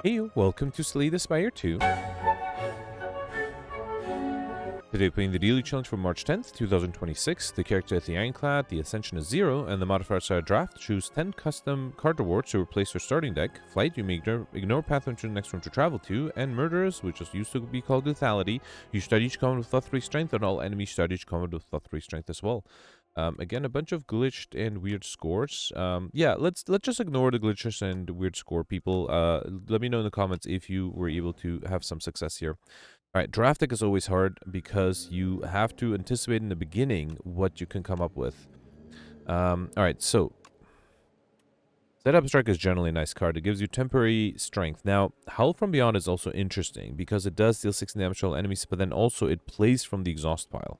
Hey, welcome to Slay the Spire 2. Today playing the daily challenge for March 10th, 2026. The character is the Ironclad, the Ascension is 0, and the modifiers are draft. Choose 10 custom card rewards to replace your starting deck. Flight, you may ignore path to the next room to travel to. And Murderous, which used to be called Lethality. You start each combat with +3 strength, and all enemies start each combat with +3 strength as well. Again, a bunch of glitched and weird scores. Yeah, let's just ignore the glitches and weird score people. Let me know in the comments if you were able to have some success here. Alright, draft deck is always hard because you have to anticipate in the beginning what you can come up with. Alright, so Setup Strike is generally a nice card. It gives you temporary strength. Now, Howl from Beyond is also interesting because it does deal 16 damage to all enemies, but then also it plays from the exhaust pile.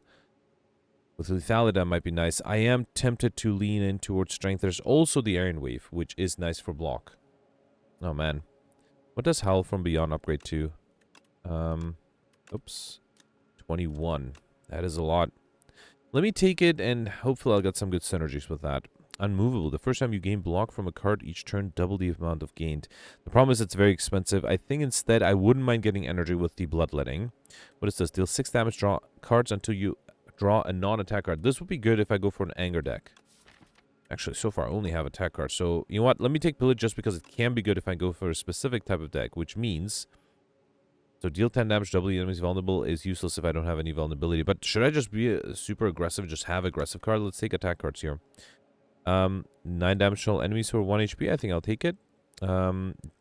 With Lethality, that might be nice. I am tempted to lean in towards strength. There's also the Iron Wave, which is nice for block. Oh man. What does Howl from Beyond upgrade to? Oops. 21. That is a lot. Let me take it, and hopefully I'll get some good synergies with that. Unmovable. The first time you gain block from a card each turn, double the amount of gained. The problem is it's very expensive. I think instead I wouldn't mind getting energy with the Bloodletting. What is this? Deal 6 damage, draw cards until you draw a non-attack card. This would be good if I go for an anger deck. Actually, so far I only have attack cards. So, you know what? Let me take Pillage just because it can be good if I go for a specific type of deck, which means... So deal 10 damage, double the enemy's vulnerable is useless if I don't have any vulnerability. But should I just be super aggressive, just have aggressive card? Let's take attack cards here. 9 damage to all enemies for 1 HP. I think I'll take it.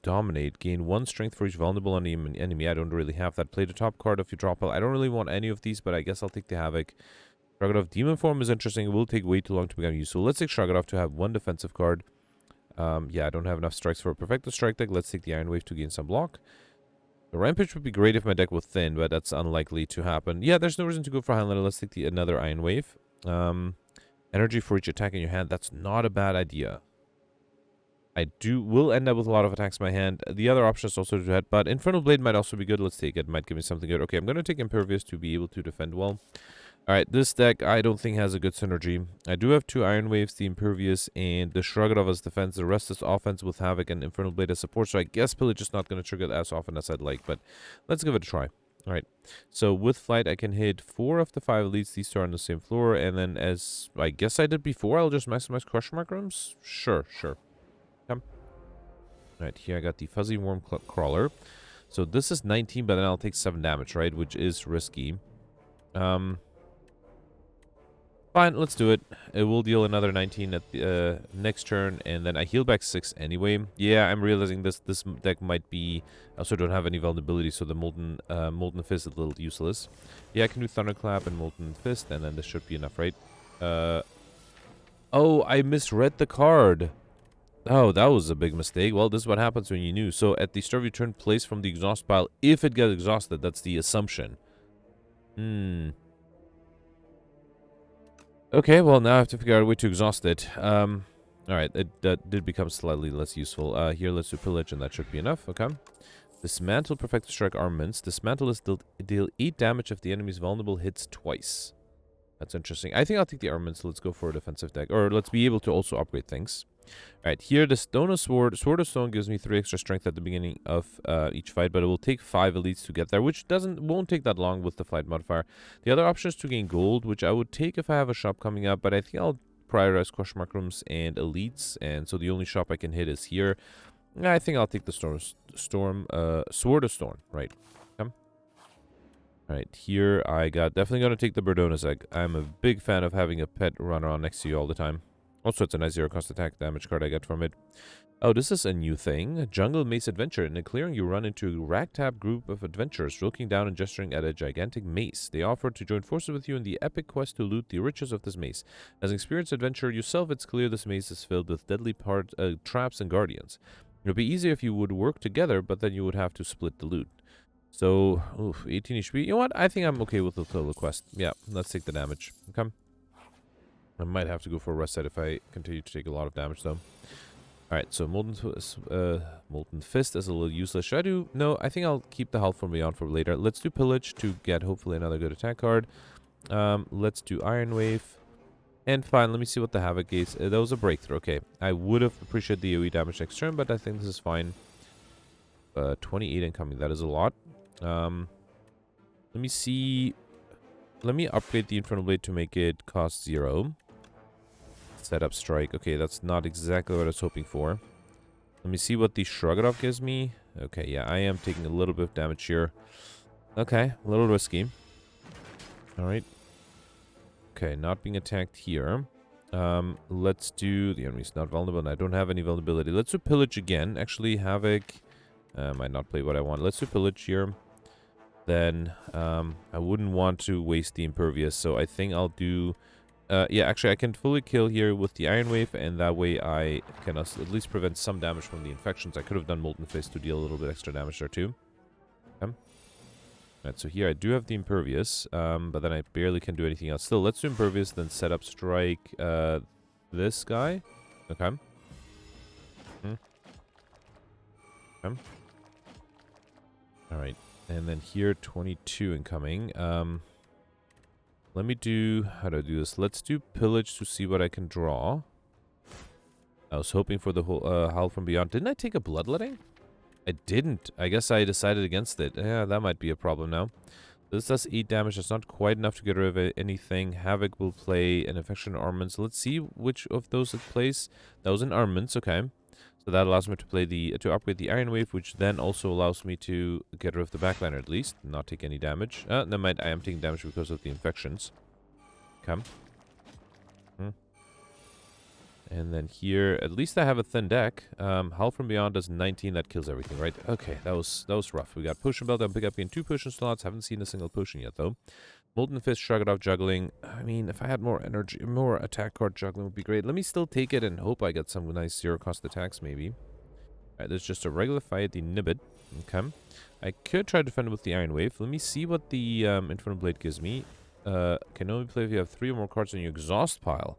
Dominate. Gain 1 strength for each vulnerable enemy. I don't really have that. Play the top card if you drop it. I don't really want any of these, but I guess I'll take the Havoc. Shrug It Off. Demon Form is interesting. It will take way too long to become useful. Let's take Shrug It Off to have 1 defensive card. Yeah, I don't have enough strikes for a Perfected Strike deck. Let's take the Iron Wave to gain some block. The Rampage would be great if my deck was thin, but that's unlikely to happen. Yeah, there's no reason to go for Highlander. Let's take another Iron Wave. Energy for each attack in your hand. That's not a bad idea. Will end up with a lot of attacks in my hand. The other option is also to head, but Infernal Blade might also be good. Let's take it. Might give me something good. Okay, I'm going to take Impervious to be able to defend well. Alright, this deck I don't think has a good synergy. I do have 2 Iron Waves, the Impervious, and the Shrug It Off as defense. The rest is offense with Havoc and Infernal Blade as support, so I guess Pillage is not going to trigger as often as I'd like, but let's give it a try. Alright, so with Flight I can hit 4 of the 5 elites. These 2 are on the same floor, and then as I guess I did before, I'll just maximize Crush Mark rooms? Sure. Come. Alright, here I got the Fuzzy Worm Crawler. So this is 19, but then I'll take 7 damage, right, which is risky. Fine, let's do it. It will deal another 19 at the next turn, and then I heal back 6 anyway. Yeah, I'm realizing this deck might be... I also don't have any vulnerability, so the Molten Fist is a little useless. Yeah, I can do Thunderclap and Molten Fist, and then this should be enough, right? Oh, I misread the card. Oh, that was a big mistake. Well, this is what happens when you knew. So at the start of your turn, place from the exhaust pile. If it gets exhausted, that's the assumption. Okay, well, now I have to figure out a way to exhaust it. Alright, that did become slightly less useful. Here, let's do Pillage, and that should be enough. Okay. Dismantle Perfected Strike Armaments. Dismantle is deal 8 damage if the enemy's vulnerable hits twice. That's interesting. I think I'll take the Armaments. Let's go for a defensive deck. Or let's be able to also upgrade things. Alright, here the Stone of Sword. Sword of Stone gives me 3 extra strength at the beginning of each fight, but it will take 5 elites to get there, which won't take that long with the Flight modifier. The other option is to gain gold, which I would take if I have a shop coming up, but I think I'll prioritize Question Mark Rooms and elites, and so the only shop I can hit is here. I think I'll take the Sword of Storm, right. Come. Alright, here I got definitely going to take the Berdona's Egg. I'm a big fan of having a pet run around next to you all the time. Also, it's a nice 0-cost attack damage card I get from it. Oh, this is a new thing. Jungle Mace Adventure. In a clearing, you run into a ragtag group of adventurers, looking down and gesturing at a gigantic mace. They offer to join forces with you in the epic quest to loot the riches of this mace. As an experienced adventurer yourself, it's clear this mace is filled with deadly traps and guardians. It would be easier if you would work together, but then you would have to split the loot. So, 18 HP. You know what? I think I'm okay with the total quest. Yeah, let's take the damage. Okay. I might have to go for a rest set if I continue to take a lot of damage, though. Alright, so Molten Fist is a little useless. Should I do... No, I think I'll keep the Health from Beyond for later. Let's do Pillage to get, hopefully, another good attack card. Let's do Iron Wave. And fine, let me see what the Havoc is. That was a breakthrough. Okay, I would have appreciated the AoE damage next turn, but I think this is fine. 28 incoming. That is a lot. Let me see. Let me upgrade the Infernal Blade to make it cost 0. Set up strike. Okay, that's not exactly what I was hoping for. Let me see what the Shrug It Off gives me. Okay, yeah, I am taking a little bit of damage here. Okay, a little risky. Alright. Okay, not being attacked here. Let's do... The enemy's not vulnerable, and I don't have any vulnerability. Let's do Pillage again. Actually, Havoc... might not play what I want. Let's do Pillage here. Then, I wouldn't want to waste the Impervious, so I think I'll do... yeah, actually, I can fully kill here with the Iron Wave, and that way I can at least prevent some damage from the infections. I could have done Molten Fist to deal a little bit extra damage there, too. Okay. Alright, so here I do have the Impervious, but then I barely can do anything else. Still, let's do Impervious, then set up Strike this guy. Okay. Okay. Alright, and then here, 22 incoming. Let me do... How do I do this? Let's do Pillage to see what I can draw. I was hoping for the whole Howl from Beyond. Didn't I take a Bloodletting? I didn't. I guess I decided against it. Yeah, that might be a problem now. This does 8 damage. That's not quite enough to get rid of anything. Havoc will play an Infection Armaments. Let's see which of those it plays. That was an Armaments, okay. So that allows me to play to upgrade the Iron Wave, which then also allows me to get rid of the Backliner at least. Not take any damage. Never mind, I am taking damage because of the infections. Okay. And then here, at least I have a thin deck. Howl from Beyond does 19, that kills everything, right? Okay, that was rough. We got Potion Belt, I'll pick up in 2 potion slots. Haven't seen a single potion yet, though. Molten Fist, Shrug It Off, Juggling. I mean, if I had more energy, more attack card juggling would be great. Let me still take it and hope I get some nice zero-cost attacks, maybe. Alright, there's just a regular fight, the Nibbit. Okay. I could try to defend it with the Iron Wave. Let me see what the Infernal Blade gives me. Can only play if you have 3 or more cards in your exhaust pile.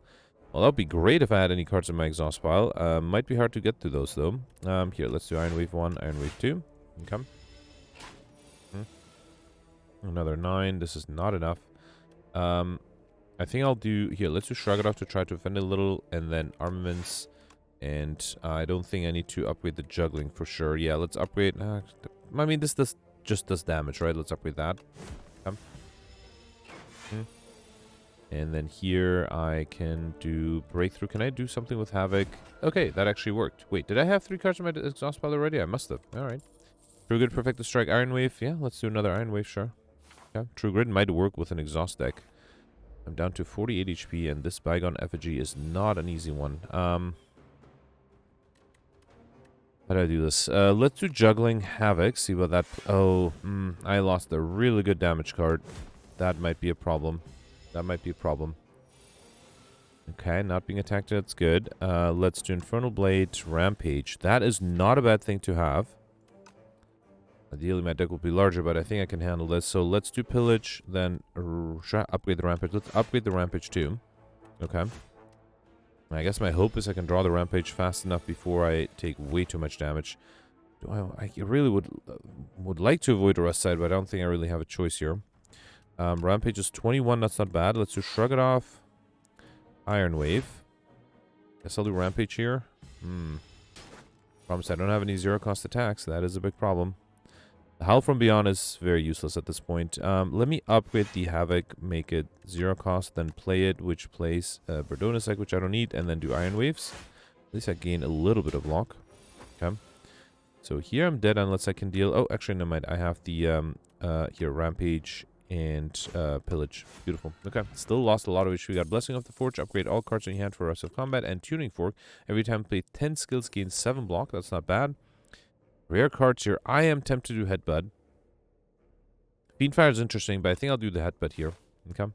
Well, that would be great if I had any cards in my exhaust pile. Might be hard to get to those, though. Here, let's do Iron Wave 1, Iron Wave 2. Okay. Another 9. This is not enough. I think I'll do... Here, let's do Shrug It Off to try to defend a little. And then Armaments. And I don't think I need to upgrade the Juggling for sure. Yeah, let's upgrade... I mean, this just does damage, right? Let's upgrade that. Okay. And then here I can do Breakthrough. Can I do something with Havoc? Okay, that actually worked. Wait, did I have 3 cards in my exhaust pile already? I must have. Alright. True Grid, Perfect Strike, Iron Wave. Yeah, let's do another Iron Wave, sure. Yeah, True Grid might work with an exhaust deck. I'm down to 48 HP, and this Bygone Effigy is not an easy one. How do I do this? Let's do Juggling Havoc. See what that... Oh, I lost a really good damage card. That might be a problem. That might be a problem. Okay, not being attacked, that's good. Let's do Infernal Blade, Rampage. That is not a bad thing to have. Ideally, my deck will be larger, but I think I can handle this. So let's do Pillage, then upgrade the Rampage. Let's upgrade the Rampage too. Okay. I guess my hope is I can draw the Rampage fast enough before I take way too much damage. I really would like to avoid a Rust Side, but I don't think I really have a choice here. Rampage is 21, that's not bad. Let's do Shrug It Off. Iron Wave. Guess I'll do Rampage here. Problem is I don't have any zero-cost attacks. That is a big problem. The Howl from Beyond is very useless at this point. Let me upgrade the Havoc, make it zero-cost, then play it, which plays Berdonus Egg, which I don't need, and then do Iron Waves. At least I gain a little bit of block. Okay. So here I'm dead unless I can deal... Oh, actually, no mind. I have the here, Rampage and Pillage. Beautiful. Okay. Still lost a lot of HP. We got Blessing of the Forge. Upgrade all cards in your hand for rest of combat. And Tuning Fork. Every time play 10 skills, gain 7 block. That's not bad. Rare cards here. I am tempted to do Headbutt. Fiendfire is interesting, but I think I'll do the Headbutt here. Okay.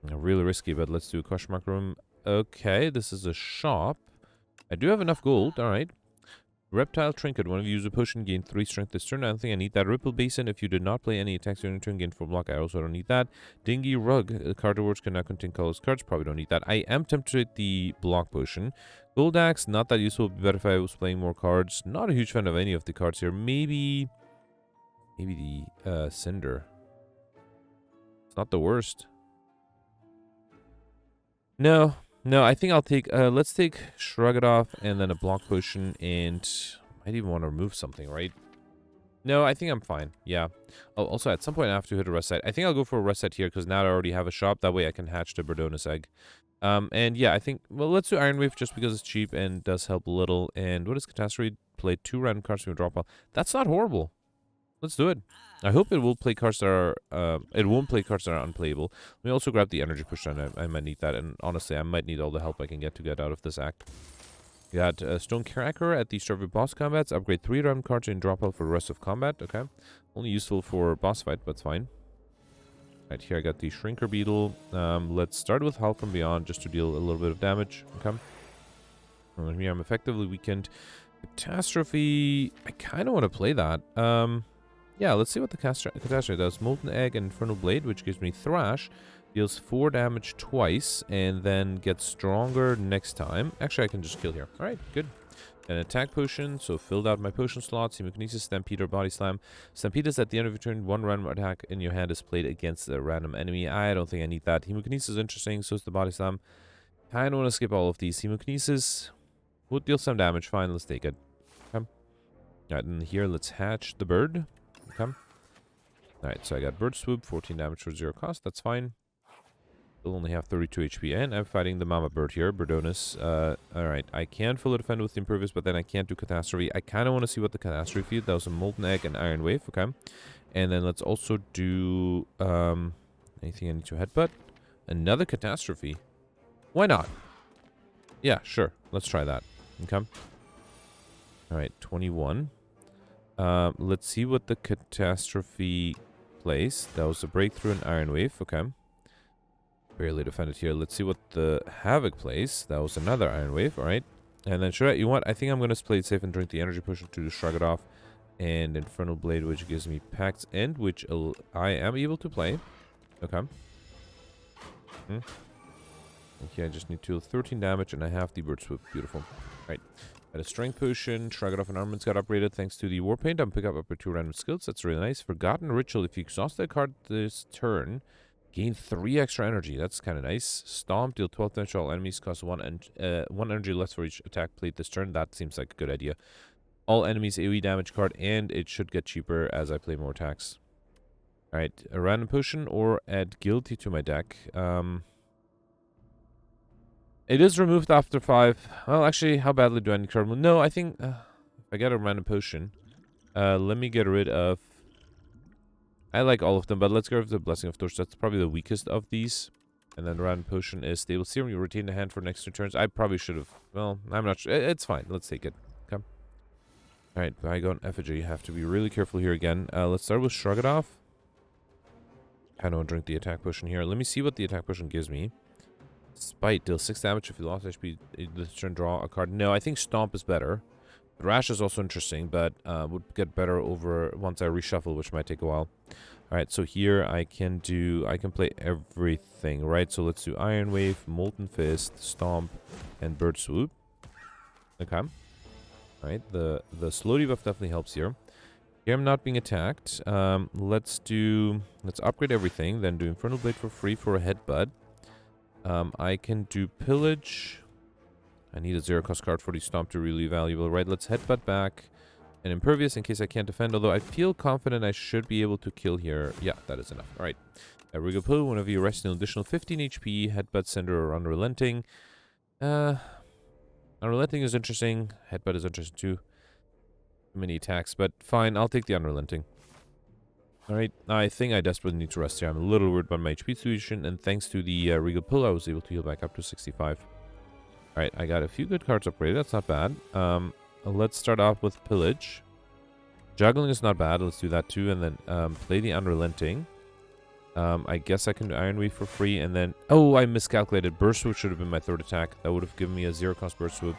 Really risky, but let's do a question mark room. Okay. This is a shop. I do have enough gold. All right. Reptile Trinket. Whenever you use a potion, gain 3 strength this turn. I don't think I need that. Ripple Basin. If you did not play any attacks during your turn, gain 4 block. I also don't need that. Dingy Rug. Card rewards can now contain colorless cards. Probably don't need that. I am tempted to hit the block potion. Gold Axe. Not that useful. Would be better if I was playing more cards. Not a huge fan of any of the cards here. Maybe the Cinder. It's not the worst. No, I think I'll take, let's take Shrug It Off and then a block potion, and I'd even want to remove something, right? No, I think I'm fine. Yeah. Oh, also, at some point, I have to hit a rest site. I think I'll go for a rest site here, because now I already have a shop. That way I can hatch the Murderous egg. And yeah, I think... Well, let's do Iron Wave just because it's cheap and does help a little. And what is Catastrophe? Play 2 random cards from your draw pile. That's not horrible. Let's do it. I hope it will play cards that are... it won't play cards that are unplayable. Let me also grab the Energy Push down. I might need that. And honestly, I might need all the help I can get out of this act. We got Stone Cracker at the start of boss combats. Upgrade 3 random cards in drop out for the rest of combat. Okay. Only useful for boss fight, but it's fine. Right, here I got the Shrinker Beetle. Let's start with Howl from Beyond just to deal a little bit of damage. Okay. And here I'm effectively weakened. Catastrophe. I kind of want to play that. Yeah, let's see what the Catastrophe does. Molten Egg and Infernal Blade, which gives me Thrash. Deals 4 damage twice, and then gets stronger next time. Actually, I can just kill here. Alright, good. An attack potion, so filled out my potion slots. Hemokinesis, Stampede, or Body Slam. Stampede is at the end of your turn. 1 random attack in your hand is played against a random enemy. I don't think I need that. Hemokinesis is interesting, so is the Body Slam. Kind of want to skip all of these. Hemokinesis would deal some damage. Fine, let's take it. Okay. Alright, and here, let's hatch the bird. Okay. Alright, so I got Bird Swoop, 14 damage for 0 cost. That's fine. We'll only have 32 HP, and I'm fighting the Mama Bird here, Murderous. Alright, I can fully defend with the Impervious, but then I can't do Catastrophe. I kind of want to see what the Catastrophe feed. That was a Molten Egg and Iron Wave, okay. And then let's also do, anything I need to headbutt? Another Catastrophe. Why not? Yeah, sure. Let's try that. Okay. Alright, 21. Let's see what the Catastrophe plays. That was a Breakthrough and Iron Wave, okay. Barely defended here. Let's see what the Havoc plays. That was another Iron Wave, alright. And then should I, you know what? I think I'm going to play it safe and drink the Energy Potion to shrug it off. And Infernal Blade, which gives me Pact's End, which I am able to play. Okay. Okay, I just need to 13 damage, and I have the Bird Swoop. Beautiful. Alright. Got a Strength Potion. Shrug it off and armaments got upgraded thanks to the Warpaint. I'm pick up 2 random skills. That's really nice. Forgotten Ritual. If you exhaust that card this turn... Gain 3 extra energy. That's kind of nice. Stomp. Deal 12 damage to all enemies. Cost 1 energy less for each attack played this turn. That seems like a good idea. All enemies AoE damage card, and it should get cheaper as I play more attacks. Alright. A random potion or add Guilty to my deck. It is removed after 5. Well, actually, how badly do I need card? No, I think if I get a random potion, let me get rid of... I like all of them, but let's go with the Blessing of Torch. That's probably the weakest of these. And then the random potion is Stable Serum. You retain the hand for next 2 turns. I probably should have... Well, I'm not sure. It's fine. Let's take it. Okay. Alright, Bygone Effigy. You have to be really careful here again. Let's start with Shrug It Off. I don't drink the attack potion here. Let me see what the attack potion gives me. Spite. Deals 6 damage if you lost HP this turn. Draw a card. No, I think Stomp is better. Rash is also interesting, but would get better over once I reshuffle, which might take a while. Alright, so here I can play everything, right? So let's do Iron Wave, Molten Fist, Stomp, and Bird Swoop. Okay. Alright, the slow debuff definitely helps here. Here I'm not being attacked. Let's upgrade everything, then do Infernal Blade for free for a headbutt. I can do Pillage. I need a 0-cost card for the Stomp to really valuable, right? Let's headbutt back and Impervious in case I can't defend, although I feel confident I should be able to kill here. Yeah, that is enough. Alright. Rigopoo, whenever you rest an additional 15 HP, Headbutt, Cinder, or Unrelenting. Unrelenting is interesting. Headbutt is interesting too. Too many attacks, but fine, I'll take the Unrelenting. Alright, I think I desperately need to rest here. I'm a little worried about my HP situation, and thanks to the Rigopoo, I was able to heal back up to 65. Alright, I got a few good cards upgraded. That's not bad. Let's start off with Pillage. Juggling is not bad. Let's do that too. And then play the Unrelenting. I guess I can do Iron Wave for free. And then... Oh, I miscalculated. Burst Swoop should have been my 3rd attack. That would have given me a 0-cost Burst Swoop.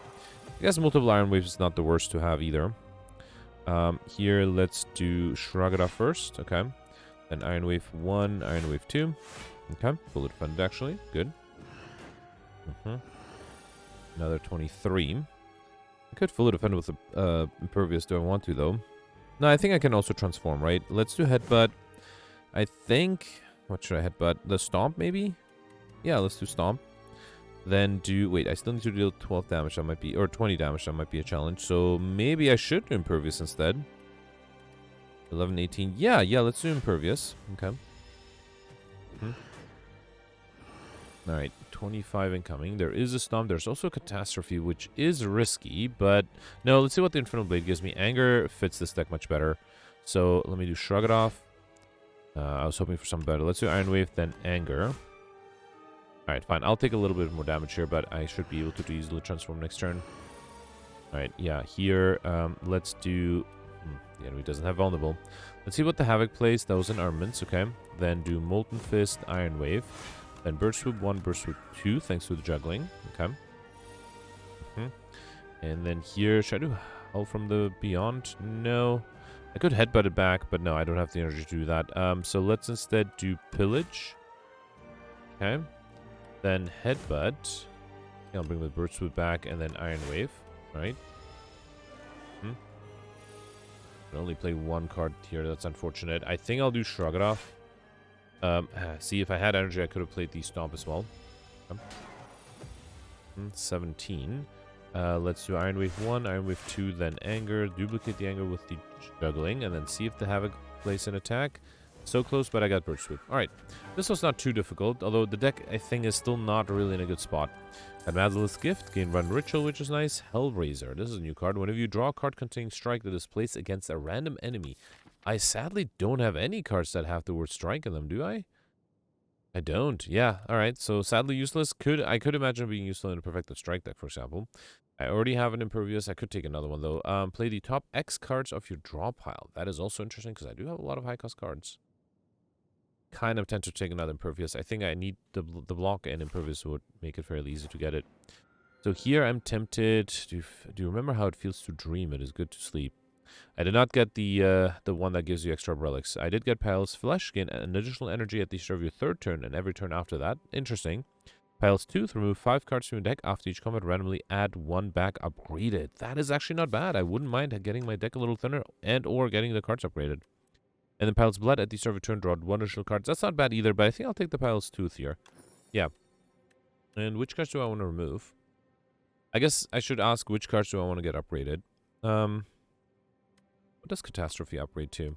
I guess multiple Iron Waves is not the worst to have either. Here, let's do Shrug It Off first. Okay. Then Iron Wave 1, Iron Wave 2. Okay. Fully defended, actually. Good. Another 23. I could fully defend with the Impervious. Do I want to, though? No, I think I can also transform, right? Let's do Headbutt. I think... What should I headbutt? The Stomp, maybe? Yeah, let's do Stomp. Then do... Wait, I still need to deal 12 damage. That might be... Or 20 damage. That might be a challenge. So maybe I should do Impervious instead. 11, 18. Yeah, let's do Impervious. Okay. Alright, 25 incoming. There is a Stomp. There's also a Catastrophe, which is risky, but... No, let's see what the Infernal Blade gives me. Anger fits this deck much better. So, let me do Shrug It Off. I was hoping for something better. Let's do Iron Wave, then Anger. Alright, fine. I'll take a little bit more damage here, but I should be able to easily transform next turn. Alright, yeah, here, let's do... the enemy doesn't have Vulnerable. Let's see what the Havoc plays. That was in Armaments, okay. Then do Molten Fist, Iron Wave. Then Burst Swoop 1, Burst Swoop 2, thanks to the juggling. Okay. And then here, should I do Howl from the Beyond? No. I could headbutt it back, but no, I don't have the energy to do that. So let's instead do Pillage. Okay. Then Headbutt. I'll bring the Burst Swoop back, and then Iron Wave. Alright. I only play one card here, that's unfortunate. I think I'll do Shrug It Off. See, if I had energy, I could have played the Stomp as well. 17. Let's do Iron Wave 1, Iron Wave 2, then Anger. Duplicate the Anger with the Juggling, and then see if the Havoc plays an attack. So close, but I got Burst Swoop. Alright, this was not too difficult, although the deck, I think, is still not really in a good spot. Got Mazalith's Gift, gain Run Ritual, which is nice. Hellraiser, this is a new card. Whenever you draw a card containing Strike that is placed against a random enemy, I sadly don't have any cards that have the word Strike in them, do I? I don't. Yeah, alright. So sadly useless. I could imagine being useful in a Perfected Strike deck, for example. I already have an Impervious. I could take another one, though. Play the top X cards of your draw pile. That is also interesting, because I do have a lot of high-cost cards. Kind of tend to take another Impervious. I think I need the block, and Impervious would make it fairly easy to get it. So here I'm tempted. Do you remember how it feels to dream? It is good to sleep. I did not get the one that gives you extra relics. I did get Pile's Flesh, gain an additional energy at the start of your third turn and every turn after that. Interesting. Pile's Tooth, remove 5 cards from your deck after each combat, randomly add 1 back upgraded. That is actually not bad. I wouldn't mind getting my deck a little thinner and or getting the cards upgraded. And then Pile's Blood, at the start of your turn, draw 1 additional cards. That's not bad either, but I think I'll take the Pile's Tooth here. Yeah. And which cards do I want to remove? I guess I should ask which cards do I want to get upgraded. What does Catastrophe upgrade to?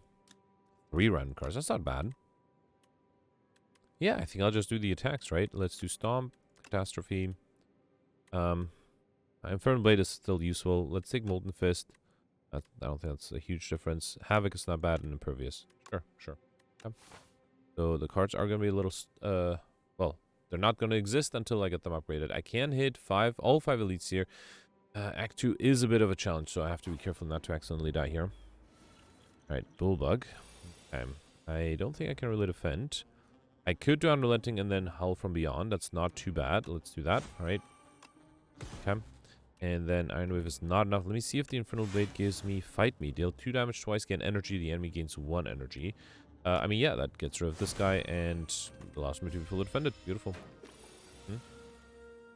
3 random cards. That's not bad. Yeah, I think I'll just do the attacks, right? Let's do Stomp, Catastrophe. Infernal Blade is still useful. Let's take Molten Fist. I don't think that's a huge difference. Havoc is not bad and Impervious. Sure. Okay. So the cards are going to be a little... well, they're not going to exist until I get them upgraded. I can hit all 5 elites here. Act 2 is a bit of a challenge, so I have to be careful not to accidentally die here. Alright, Bullbug. I don't think I can really defend. I could do Unrelenting and then Howl from Beyond. That's not too bad. Let's do that. Alright. Okay. And then Iron Wave is not enough. Let me see if the Infernal Blade gives me Fight Me. Deal 2 damage twice, gain energy. The enemy gains 1 energy. I mean, yeah, that gets rid of this guy and allows me to be fully defended. Beautiful.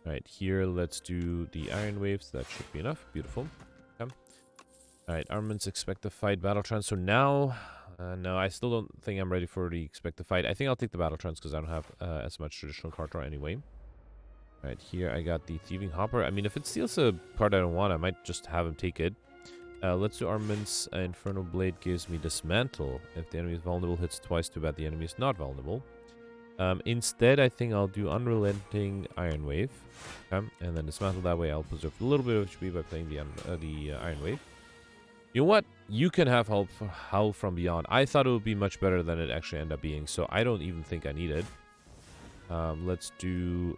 Alright, here let's do the Iron Waves. That should be enough. Beautiful. Okay. Alright, Armaments, Expect the Fight, Battle Trance. So now, no, I still don't think I'm ready for the Expect the Fight. I think I'll take the Battle Trance because I don't have as much traditional card draw anyway. Alright, here I got the Thieving Hopper. I mean, if it steals a card I don't want, I might just have him take it. Let's do Armaments. Infernal Blade gives me Dismantle. If the enemy is vulnerable, hits twice. Too bad the enemy is not vulnerable. Instead, I think I'll do Unrelenting Iron Wave. And then Dismantle. That way I'll preserve a little bit of HP by playing the Iron Wave. You know what? You can have Howl from Beyond. I thought it would be much better than it actually ended up being, so I don't even think I need it. Let's do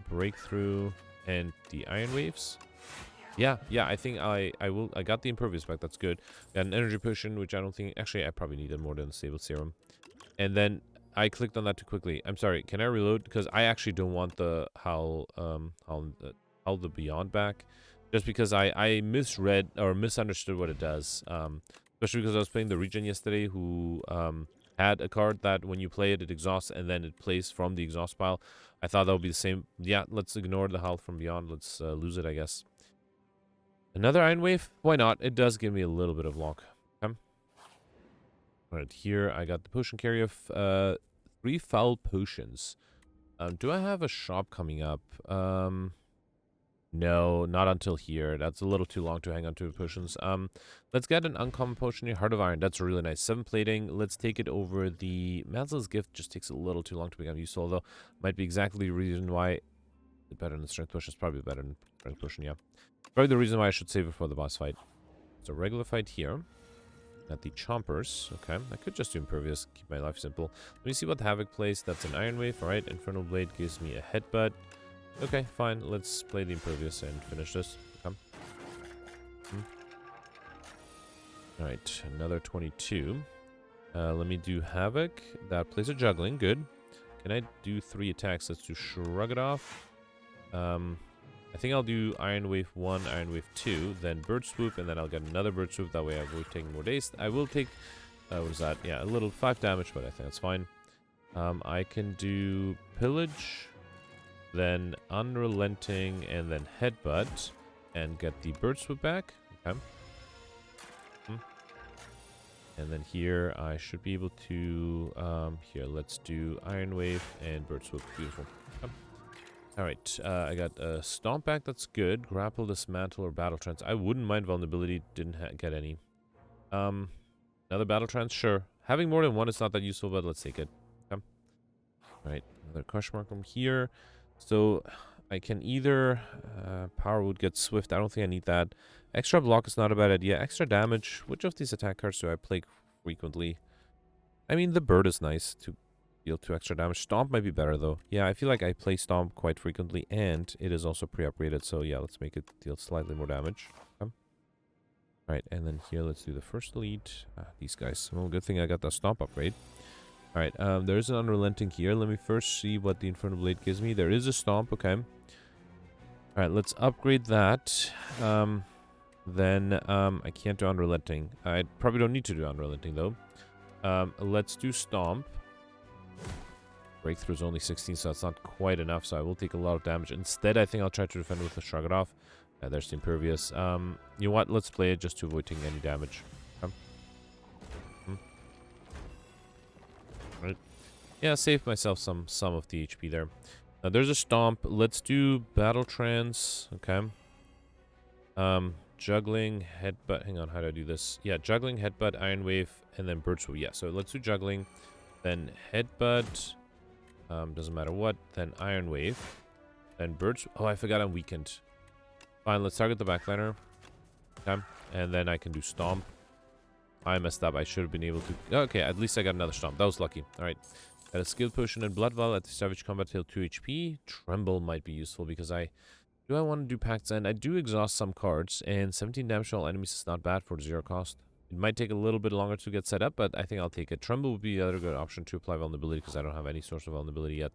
Breakthrough and the Iron Waves. Yeah, I think I got the Impervious back. That's good. Got an Energy Potion, which I don't think... Actually, I probably needed more than the Stable Serum. And then I clicked on that too quickly. I'm sorry. Can I reload? Because I actually don't want the Howl the Beyond back. Just because I misread or misunderstood what it does. Especially because I was playing the Regen yesterday who had a card that when you play it, it exhausts and then it plays from the exhaust pile. I thought that would be the same. Yeah, let's ignore the Howl from Beyond. Let's lose it, I guess. Another Iron Wave? Why not? It does give me a little bit of lock. Okay. Alright, here I got the Potion Carrier of 3 Foul Potions. Do I have a shop coming up? No, not until here. That's a little too long to hang on to potions. Let's get an uncommon potion here. Heart of Iron. That's really nice. 7 plating. Let's take it over the Manzel's Gift. Just takes a little too long to become useful, though. Might be exactly the reason why. Better than the Strength Potion. It's probably better than Strength Potion, yeah. Probably the reason why I should save it for the boss fight. So regular fight here. Got the Chompers. Okay, I could just do Impervious. Keep my life simple. Let me see what Havoc plays. That's an Iron Wave. Alright, Infernal Blade gives me a Headbutt. Okay, fine. Let's play the Impervious and finish this. Come. Alright, another 22. Let me do Havoc. That plays a Juggling. Good. Can I do 3 attacks? Let's do Shrug It Off. I think I'll do Iron Wave 1, Iron Wave 2, then Bird Swoop, and then I'll get another Bird Swoop. That way I avoid taking more days. I will take, what is that? Yeah, a little 5 damage, but I think that's fine. I can do Pillage, then Unrelenting, and then Headbutt, and get the Bird Swoop back. Okay. And then here I should be able to, here, let's do Iron Wave and Bird Swoop. Beautiful. Okay. Alright, I got a Stomp back, that's good. Grapple, Dismantle, or Battle Trance. I wouldn't mind Vulnerability, didn't get any. Another Battle Trance, sure. Having more than one is not that useful, but let's take it. Okay. Alright, another Crush Mark from here. So, I can either... Power Wood get Swift, I don't think I need that. Extra Block is not a bad idea. Extra Damage, which of these attack cards do I play frequently? I mean, the Bird is nice to... deal 2 extra damage. Stomp might be better, though. Yeah, I feel like I play Stomp quite frequently, and it is also pre-upgraded, so yeah, let's make it deal slightly more damage. Okay. Alright, and then here, let's do the first elite. These guys. Well, good thing I got the Stomp upgrade. Alright, there's an Unrelenting here. Let me first see what the Infernal Blade gives me. There is a Stomp, okay. Alright, let's upgrade that. Then, I can't do Unrelenting. I probably don't need to do Unrelenting, though. Let's do Stomp. Breakthrough is only 16, so that's not quite enough, so I will take a lot of damage. Instead, I think I'll try to defend with a Shrug It Off. There's the Impervious. You know what? Let's play it just to avoid taking any damage. Right. Yeah, save myself some of the HP there. There's a Stomp. Let's do Battle Trance. Okay. Juggling, Headbutt. Hang on, how do I do this? Yeah, Juggling, Headbutt, Iron Wave, and then Bird Swoop. Yeah, so let's do Juggling, then Headbutt. Doesn't matter what. Then Iron Wave. Then Birds. Oh, I forgot I'm weakened. Fine, let's target the backliner. Okay. And then I can do Stomp. I messed up. I should have been able to... Okay, at least I got another Stomp. That was lucky. Alright. Got a Skill Potion and Blood Vial at the Savage Combat Heal 2 HP. Tremble might be useful because I... Do I want to do Pact's End? I do exhaust some cards, and 17 damage to all enemies is not bad for 0 cost. It might take a little bit longer to get set up, but I think I'll take it. Tremble would be the other good option to apply vulnerability because I don't have any source of vulnerability yet.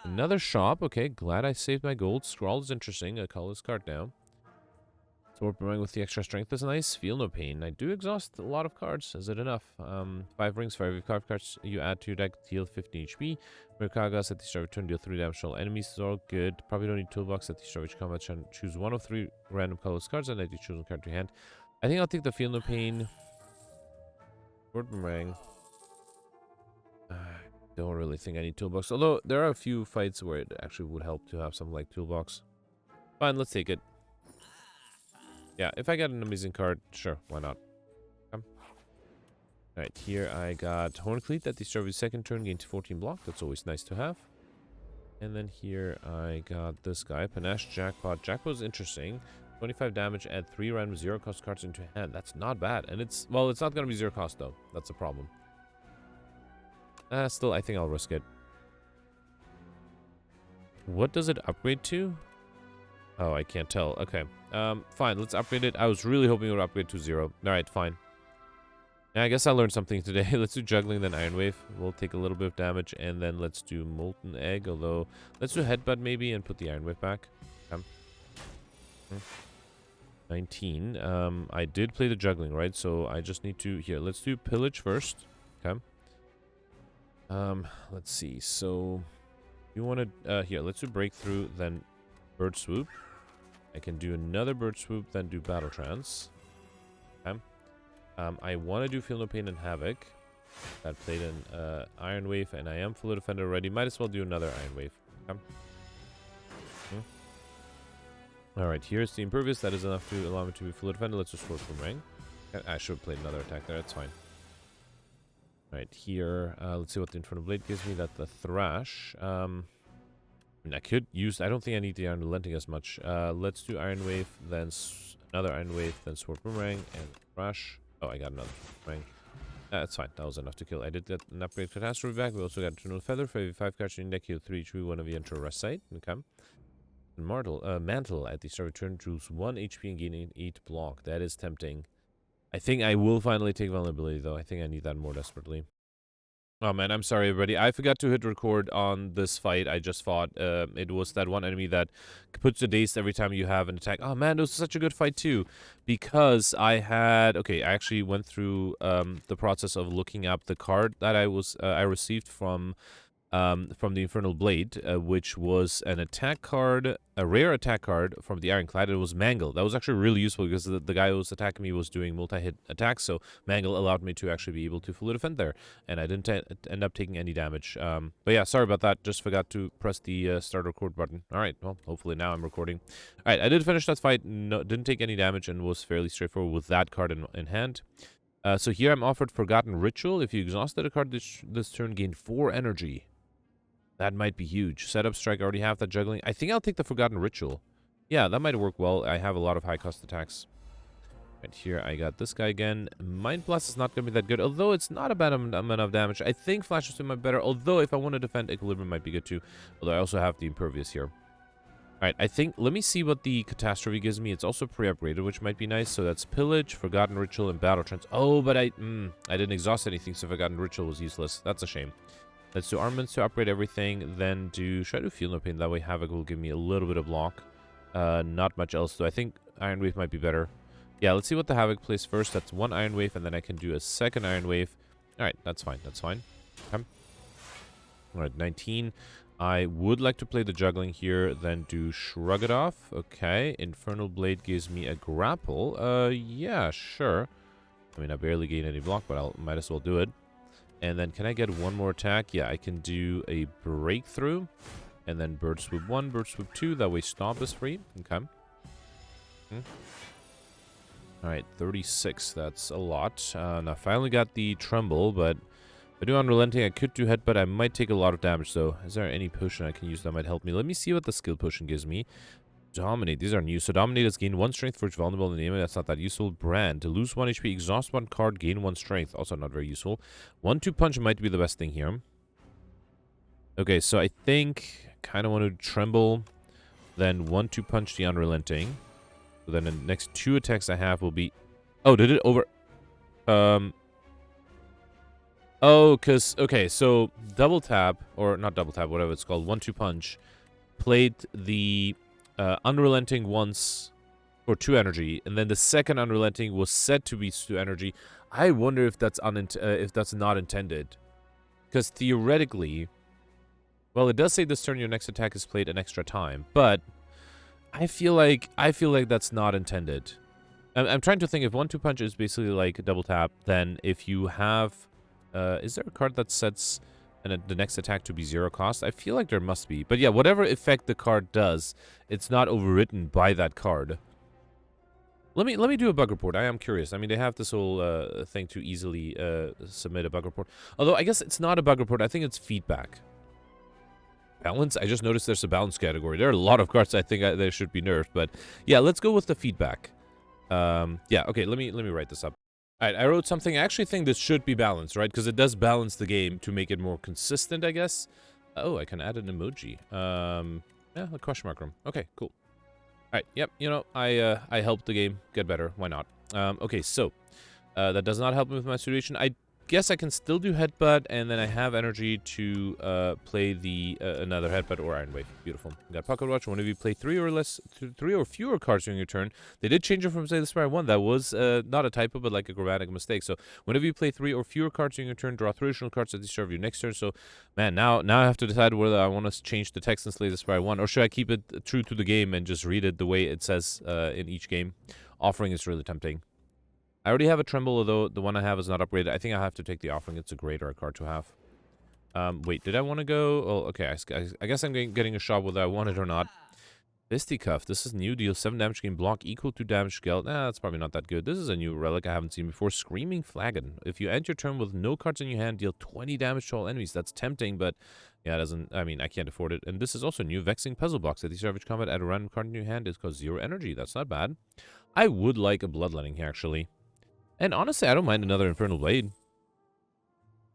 Another shop. Okay, glad I saved my gold. Scrawl is interesting. I call this card now. Sword Boomerang with the extra strength is nice. Feel no pain. I do exhaust a lot of cards. Is it enough? 5 rings for every card you add to your deck. Deal 15 HP. Merkagas at the start of turn deal 3 damage to all enemies. Is all good. Probably don't need toolbox at the start of combat. Choose 1 of 3 random colorless cards and I do choose one card to your hand. I think I'll take the Feel No Pain. Sword Boomerang. I don't really think I need toolbox. Although there are a few fights where it actually would help to have some like toolbox. Fine, let's take it. Yeah, if I get an amazing card, sure, why not? Alright, here I got Horncleat at the start of the second turn, gains 14 block. That's always nice to have. And then here I got this guy, Panache Jackpot. Jackpot's interesting. 25 damage, add 3 random 0 cost cards into hand. That's not bad. And it's, well, it's not going to be 0 cost though. That's a problem. Still, I think I'll risk it. What does it upgrade to? Oh, I can't tell. Okay. Fine, let's upgrade it. I was really hoping it would upgrade to 0. Alright, fine. Yeah, I guess I learned something today. Let's do Juggling, then Iron Wave. We'll take a little bit of damage, and then let's do Molten Egg, although... Let's do Headbutt, maybe, and put the Iron Wave back. Okay. 19. I did play the Juggling, right? So I just need to... Here, let's do Pillage first. Okay. Let's see. So... You want to... here, let's do Breakthrough, then Bird Swoop. I can do another Bird Swoop, then do Battle Trance. Okay. I want to do Feel No Pain and Havoc. That played an Iron Wave, and I am full defender already. Might as well do another Iron Wave. Okay. Alright, here's the Impervious. That is enough to allow me to be full defender. Let's just work from ring. I should have played another attack there. That's fine. Alright, here. Let's see what the Infernal Blade gives me. That's the Thrash. I mean, I could use... I don't think I need the Iron Relenting as much. Let's do Iron Wave, then another Iron Wave, then Sword Boomerang, and Thrash. Oh, I got another Boomerang. That's fine. That was enough to kill. I did get an upgrade Catastrophe back. We also got Eternal Feather. For every 5 cards in deck, heal 3 each. One of you enter a rest site. Okay. Mantle at the start of turn deals 1 HP and gain 8 block. That is tempting. I think I will finally take Vulnerability, though. I think I need that more desperately. Oh, man, I'm sorry, everybody. I forgot to hit record on this fight I just fought. It was that one enemy that puts you dazed every time you have an attack. Oh, man, it was such a good fight, too. Because I had... Okay, I actually went through the process of looking up the card that I received from the Infernal Blade, which was an attack card, a rare attack card from the Ironclad. It was Mangle. That was actually really useful because the guy who was attacking me was doing multi-hit attacks, so Mangle allowed me to actually be able to fully defend there, and I didn't end up taking any damage. But yeah, sorry about that. Just forgot to press the start record button. Alright, well, hopefully now I'm recording. Alright, I did finish that fight. No, didn't take any damage and was fairly straightforward with that card in hand. So here I'm offered Forgotten Ritual. If you exhausted a card this turn, gain 4 energy. That might be huge. Setup Strike, I already have that juggling. I think I'll take the Forgotten Ritual. Yeah, that might work well. I have a lot of high-cost attacks. Right here, I got this guy again. Mind Blast is not going to be that good, although it's not a bad amount of damage. I think Flash of Swim might be better, although if I want to defend, Equilibrium might be good too. Although I also have the Impervious here. Alright, I think, let me see what the Catastrophe gives me. It's also pre-upgraded, which might be nice. So that's Pillage, Forgotten Ritual, and Battle Trance. Oh, but I didn't exhaust anything, so Forgotten Ritual was useless. That's a shame. Let's do Armaments to upgrade everything, then should I do Feel No Pain? That way Havoc will give me a little bit of block. Not much else, though. I think Iron Wave might be better. Yeah, let's see what the Havoc plays first. That's 1 Iron Wave, and then I can do a second Iron Wave. Alright, that's fine, that's fine. Okay. Alright, 19. I would like to play the Juggling here, then do Shrug It Off. Okay, Infernal Blade gives me a Grapple. Yeah, sure. I mean, I barely gain any block, but I might as well do it. And then can I get one more attack? Yeah, I can do a Breakthrough. And then Bird Swoop 1, Bird Swoop 2. That way Stomp is free. Okay. Alright, 36. That's a lot. Now, I finally got the Tremble, but if I do Unrelenting, I could do Headbutt. I might take a lot of damage, though. Is there any potion I can use that might help me? Let me see what the skill potion gives me. Dominate. These are new. So Dominate has gained 1 strength for each vulnerable in the enemy. That's not that useful. Brand. To lose 1 HP, exhaust 1 card, gain 1 strength. Also not very useful. 1-2 punch might be the best thing here. Okay, so I think kind of want to Tremble. Then 1-2 punch the Unrelenting. So then the next 2 attacks I have will be... Oh, did it over... Oh, because... Okay, so double tap, or not double tap, whatever it's called, 1-2 punch, played the... Unrelenting once for 2 energy, and then the second Unrelenting was said to be 2 energy. I wonder if that's not intended, because theoretically, well, it does say this turn your next attack is played an extra time, but I feel like that's not intended. I'm trying to think if 1-2 punch is basically like a double tap. Then if you have, is there a card that sets and the next attack to be 0 cost? I feel like there must be. But yeah, whatever effect the card does, it's not overwritten by that card. Let me do a bug report. I am curious. I mean, they have this whole thing to easily submit a bug report. Although, I guess it's not a bug report. I think it's feedback. Balance? I just noticed there's a balance category. There are a lot of cards I think they should be nerfed. But yeah, let's go with the feedback. Yeah, okay, let me write this up. Alright, I wrote something. I actually think this should be balanced, right? Because it does balance the game to make it more consistent, I guess. Oh, I can add an emoji. Yeah, a question mark room. Okay, cool. Alright, yep, you know, I helped the game get better. Why not? Okay, so, that does not help me with my situation. I guess I can still do Headbutt, and then I have energy to play the another Headbutt or Iron Wave. Beautiful. Got Pocket Watch. Whenever you play 3 or fewer cards during your turn, they did change it from Slay the Spire 1. That was not a typo, but like a grammatic mistake. So whenever you play 3 or fewer cards during your turn, draw 3 additional cards at the start of your next turn. So, man, now I have to decide whether I want to change the text in Slay the Spire 1, or should I keep it true to the game and just read it the way it says in each game. Offering is really tempting. I already have a Tremble, although the one I have is not upgraded. I think I have to take the Offering. It's a greater card to have. Wait, did I want to go? Oh, okay. I guess I'm getting a shot whether I want it or not. Fisticuff. This is new. Deal 7 damage, gain block equal to damage scaled. Nah, that's probably not that good. This is a new relic I haven't seen before. Screaming Flagon. If you end your turn with no cards in your hand, deal 20 damage to all enemies. That's tempting, but yeah, it doesn't. I mean, I can't afford it. And this is also new. Vexing Puzzle Box. At the start of each combat, add a random card in your hand. It costs 0 energy. That's not bad. I would like a Bloodletting here, actually. And honestly, I don't mind another Infernal Blade.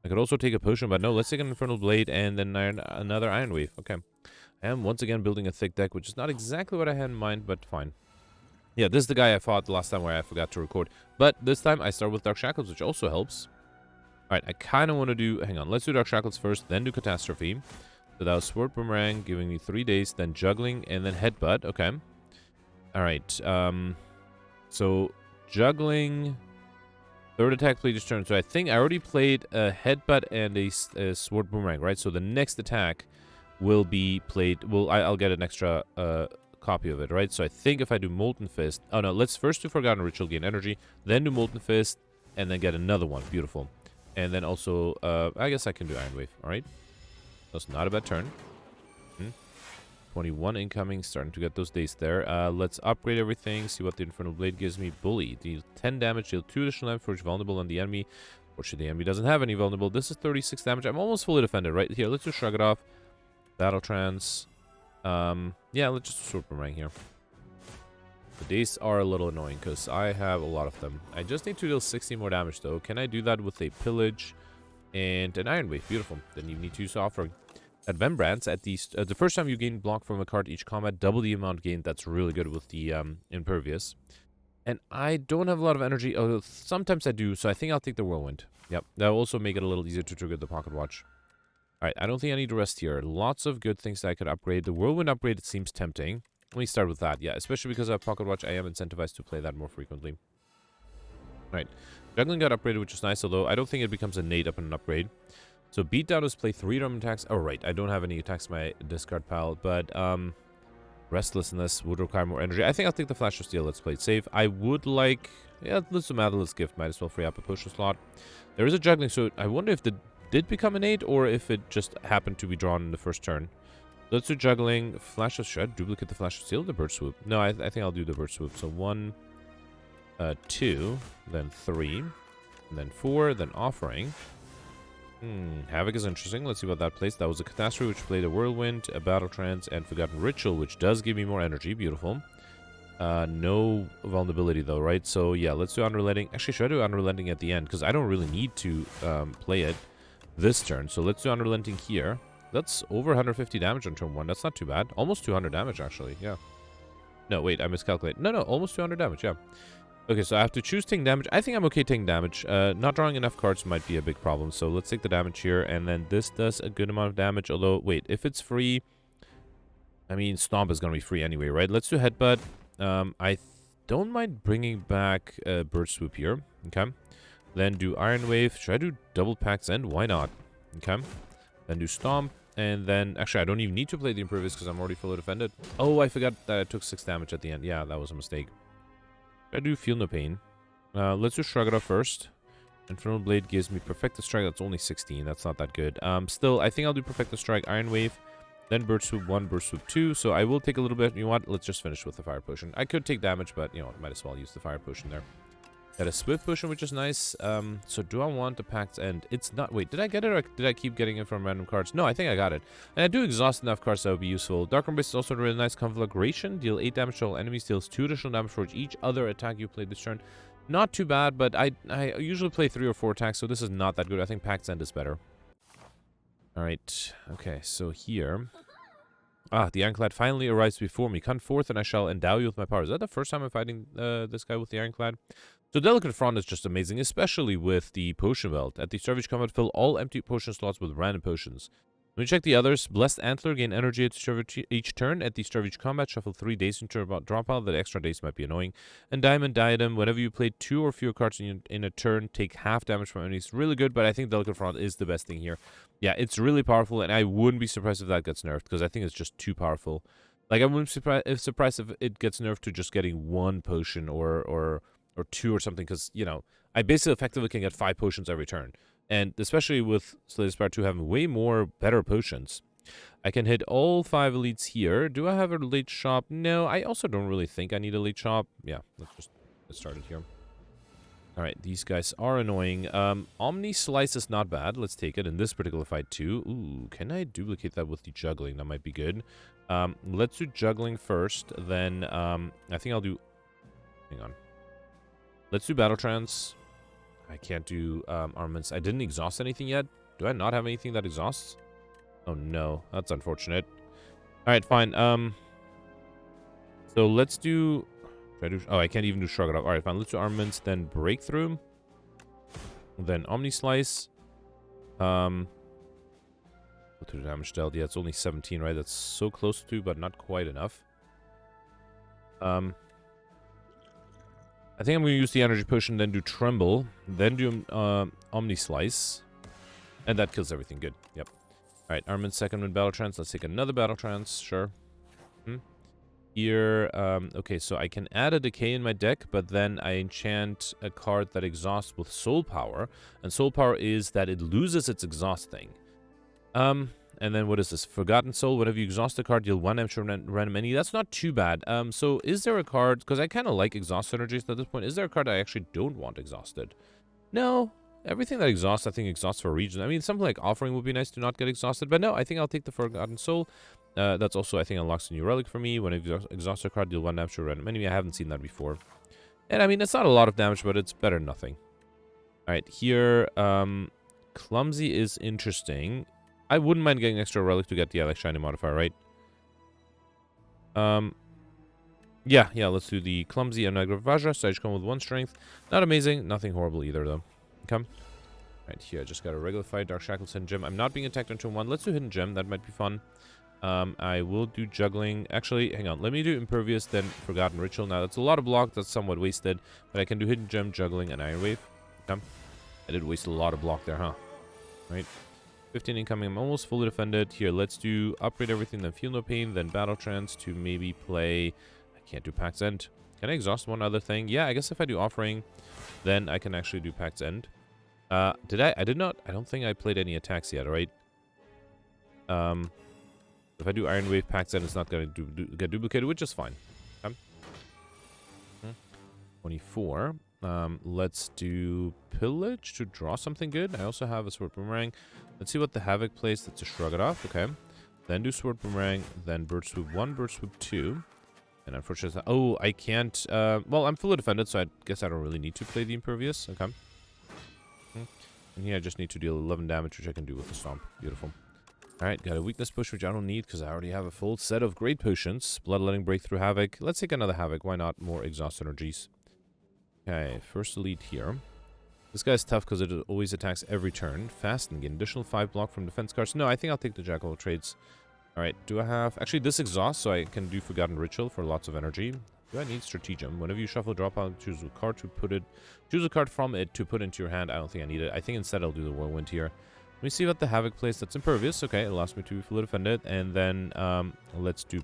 I could also take a potion, but no, let's take an Infernal Blade and then another Iron Wave. Okay. I am once again building a thick deck, which is not exactly what I had in mind, but fine. Yeah, this is the guy I fought the last time where I forgot to record. But this time I start with Dark Shackles, which also helps. Alright, I kind of want to do... Hang on, let's do Dark Shackles first, then do Catastrophe. So that was Sword Boomerang, giving me 3 days, then Juggling, and then Headbutt. Okay. Alright, so Juggling... Third attack played each turn. So I think I already played a Headbutt and a Sword Boomerang, right? So the next attack will be played... I'll get an extra copy of it, right? So I think if I do Molten Fist... Oh, no. Let's first do Forgotten Ritual, gain energy. Then do Molten Fist, and then get another one. Beautiful. And then also... I guess I can do Iron Wave, all right? That's not a bad turn. 21 incoming, starting to get those days there. Let's upgrade everything, see what the Infernal Blade gives me. Bully, deal 10 damage, deal 2 additional damage for each vulnerable on the enemy. Fortunately, the enemy doesn't have any vulnerable. This is 36 damage. I'm almost fully defended, right? Here, let's just shrug it off. Battle Trance. Yeah, let's just Sword Boomerang here. The days are a little annoying because I have a lot of them. I just need to deal 60 more damage, though. Can I do that with a Pillage and an Iron Wave? Beautiful. Then you need to use Offering. At Vembrandts, at the first time you gain block from a card each combat, double the amount gained. That's really good with the Impervious. And I don't have a lot of energy. Oh, sometimes I do, so I think I'll take the Whirlwind. Yep, that will also make it a little easier to trigger the Pocket Watch. Alright, I don't think I need to rest here. Lots of good things that I could upgrade. The Whirlwind upgrade, it seems tempting. Let me start with that. Yeah, especially because I have Pocket Watch, I am incentivized to play that more frequently. Alright, Juggling got upgraded, which is nice, although I don't think it becomes innate up in an upgrade. So Beatdown is play 3 random attacks. Oh, right. I don't have any attacks in my discard pile, but Restlessness would require more energy. I think I'll take the Flash of Steel. Let's play it safe. I would like... Yeah, let's do Matherless Gift. Might as well free up a potion slot. There is a Juggling, so I wonder if it did become innate or if it just happened to be drawn in the first turn. Let's do Juggling. Flash of... Should I duplicate the Flash of Steel or the Bird Swoop? No, I think I'll do the Bird Swoop. So 1, 2, then 3, and then 4, then Offering. Havoc is interesting. Let's see what that plays. That was a Catastrophe, which played a Whirlwind, a Battle Trance, and Forgotten Ritual, which does give me more energy. Beautiful. No vulnerability, though, right? So, yeah, let's do Unrelenting. Actually, should I do Unrelenting at the end? Because I don't really need to play it this turn. So, let's do Unrelenting here. That's over 150 damage on turn 1. That's not too bad. Almost 200 damage, actually. Yeah. No, wait, I miscalculated. No, almost 200 damage, yeah. Okay, so I have to choose taking damage. I think I'm okay taking damage. Not drawing enough cards might be a big problem. So let's take the damage here. And then this does a good amount of damage. Although, wait, if it's free... I mean, Stomp is going to be free anyway, right? Let's do Headbutt. I don't mind bringing back Bird Swoop here. Okay. Then do Iron Wave. Should I do Double Pack's End? Why not? Okay. Then do Stomp. And then... Actually, I don't even need to play the Impervious because I'm already fully defended. Oh, I forgot that I took 6 damage at the end. Yeah, that was a mistake. I do Feel No Pain. Let's just shrug it off first. Infernal Blade gives me Perfected Strike. That's only 16. That's not that good. Still, I think I'll do Perfected Strike, Iron Wave, then Bird Swoop 1, Bird Swoop 2. So I will take a little bit. You know what? Let's just finish with the Fire Potion. I could take damage, but, you know, I might as well use the Fire Potion there. Got a Swift Potion, which is nice. So do I want the Pact's End? It's not... Wait, did I get it or did I keep getting it from random cards? No, I think I got it. And I do exhaust enough cards that would be useful. Dark Beast is also really nice. Conflagration. Deal 8 damage to all enemies. Deals 2 additional damage for each other attack you play this turn. Not too bad, but I usually play 3 or 4 attacks, so this is not that good. I think Pact's End is better. Alright. Okay, so here... the Ironclad finally arrives before me. Come forth and I shall endow you with my powers. Is that the first time I'm fighting this guy with the Ironclad? So Delicate Front is just amazing, especially with the Potion Belt. At the start of each combat, fill all empty potion slots with random potions. Let me check the others. Blessed Antler, gain energy at the start of each turn. At the start of each combat, shuffle 3 days into a draw pile. That extra days might be annoying. And Diamond Diadem, whenever you play 2 or fewer cards in a turn, take half damage from enemies. Really good, but I think Delicate Front is the best thing here. Yeah, it's really powerful, and I wouldn't be surprised if that gets nerfed, because I think it's just too powerful. Like, I wouldn't be surprised if it gets nerfed to just getting 1 potion or or 2 or something, because, you know, I basically effectively can get 5 potions every turn. And especially with Slay the Spire 2 having way more better potions, I can hit all 5 elites here. Do I have a late shop? No, I also don't really think I need a late shop. Yeah, let's just get started here. Alright, these guys are annoying. Omni Slice is not bad. Let's take it in this particular fight too. Ooh, can I duplicate that with the juggling? That might be good. Let's do juggling first. Then, I think I'll do... Hang on. Let's do Battle Trance. I can't do armaments. I didn't exhaust anything yet. Do I not have anything that exhausts? Oh no, that's unfortunate. Alright, fine. So let's do... Oh, I can't even do Shrug It Off. Alright, fine. Let's do armaments, then Breakthrough. Then Omni Slice. Go to the damage dealt. Yeah, it's only 17, right? That's so close to, but not quite enough. I think I'm going to use the Energy Potion, then do Tremble, then do Omni Slice. And that kills everything. Good. Yep. Alright, armament second with Battle Trance. Let's take another Battle Trance. Sure. Here, okay, so I can add a Decay in my deck, but then I enchant a card that exhausts with Soul Power. And Soul Power is that it loses its exhausting. And then what is this? Forgotten Soul. Whenever you exhaust a card, deal 1 damage to random enemy. That's not too bad. So is there a card, because I kind of like exhaust synergies at this point, is there a card I actually don't want exhausted? No. Everything that exhausts, I think exhausts for a reason. I mean, something like Offering would be nice to not get exhausted, but no, I think I'll take the Forgotten Soul. That's also, I think, unlocks a new relic for me. When I exhaust a card, deal 1 damage to a random enemy. I haven't seen that before. And I mean, it's not a lot of damage, but it's better than nothing. Alright, here, Clumsy is interesting. I wouldn't mind getting extra relic to get the Alex Shiny modifier, right? Yeah, let's do the Clumsy and Negative Vajra. So I just come with 1 strength. Not amazing, nothing horrible either, though. Okay. Right, here, I just got a regular fight, Dark Shackles, Hidden Gem. I'm not being attacked on turn 1. Let's do Hidden Gem, that might be fun. I will do Juggling. Actually, hang on. Let me do Impervious, then Forgotten Ritual. Now, that's a lot of block. That's somewhat wasted. But I can do Hidden Gem, Juggling, and Iron Wave. Okay. I did waste a lot of block there, huh? Right. 15 incoming. I'm almost fully defended. Here, let's do Upgrade everything, then Feel No Pain, then Battle Trance to maybe play... I can't do Pact's End. Can I exhaust one other thing? Yeah, I guess if I do Offering, then I can actually do Pact's End. Did I? I did not. I don't think I played any attacks yet, right? If I do Iron Wave, Pact's End, it's not going to get duplicated, which is fine. Okay. 24. Let's do Pillage to draw something good. I also have a Sword Boomerang. Let's see what the Havoc plays. That's a Shrug It Off. Okay. Then do Sword Boomerang. Then Bird Swoop 1, Bird Swoop 2. And unfortunately... Oh, I can't... well, I'm fully defended, so I guess I don't really need to play the Impervious. Okay. And here I just need to deal 11 damage, which I can do with the Stomp. Beautiful. Alright, got a Weakness Push, which I don't need because I already have a full set of Great Potions. Bloodletting, Breakthrough, Havoc. Let's take another Havoc. Why not? More Exhaust Synergies. Okay, first Elite here. This guy's tough because it always attacks every turn. Fast and gain additional 5 block from defense cards. No, I think I'll take the Jack of all Trades. Alright, do I have... Actually, this exhausts, so I can do Forgotten Ritual for lots of energy. Do I need Stratagem? Whenever you shuffle, drop out, choose a card to put it... Choose a card from it to put into your hand. I don't think I need it. I think instead I'll do the Whirlwind here. Let me see what the Havoc plays. That's Impervious. Okay, it allows me to be fully defended. And then, let's do...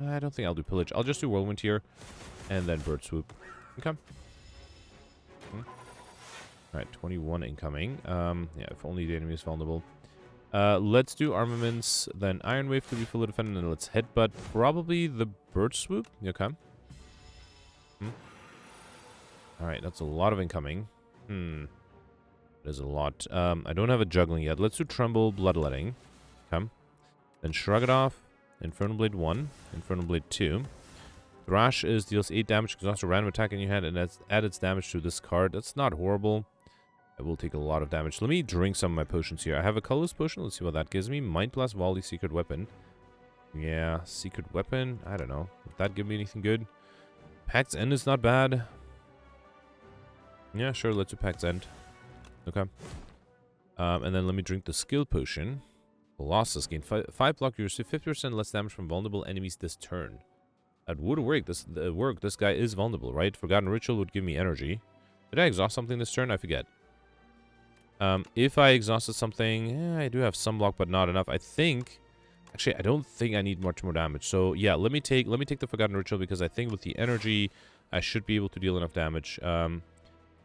I don't think I'll do Pillage. I'll just do Whirlwind here. And then Bird Swoop. Okay. Alright, 21 incoming. Yeah, if only the enemy is vulnerable. Let's do Armaments, then Iron Wave to be fully defended, and let's Headbutt probably the Bird Swoop. Okay. Alright, that's a lot of incoming. There's a lot. I don't have a Juggling yet. Let's do Tremble, Bloodletting. Okay. Then Shrug It Off. Infernal Blade 1. Infernal Blade 2. Thrash deals 8 damage, exhausts a random attack in your hand, and adds its damage to this card. That's not horrible. I will take a lot of damage. Let me drink some of my potions here. I have a Colorless Potion. Let's see what that gives me. Mind Blast, Volley, Secret Weapon. Yeah, Secret Weapon. I don't know. Would that give me anything good? Pact's End is not bad. Yeah, sure. Let's do Pact's End. Okay. And then let me drink the Skill Potion. Colossus. Gain 5 block. You receive 50% less damage from vulnerable enemies this turn. That would work. This guy is vulnerable, right? Forgotten Ritual would give me energy. Did I exhaust something this turn? I forget. If I exhausted something, I do have some block, but not enough. I think, actually, I don't think I need much more damage. So yeah, let me take the Forgotten Ritual because I think with the energy, I should be able to deal enough damage.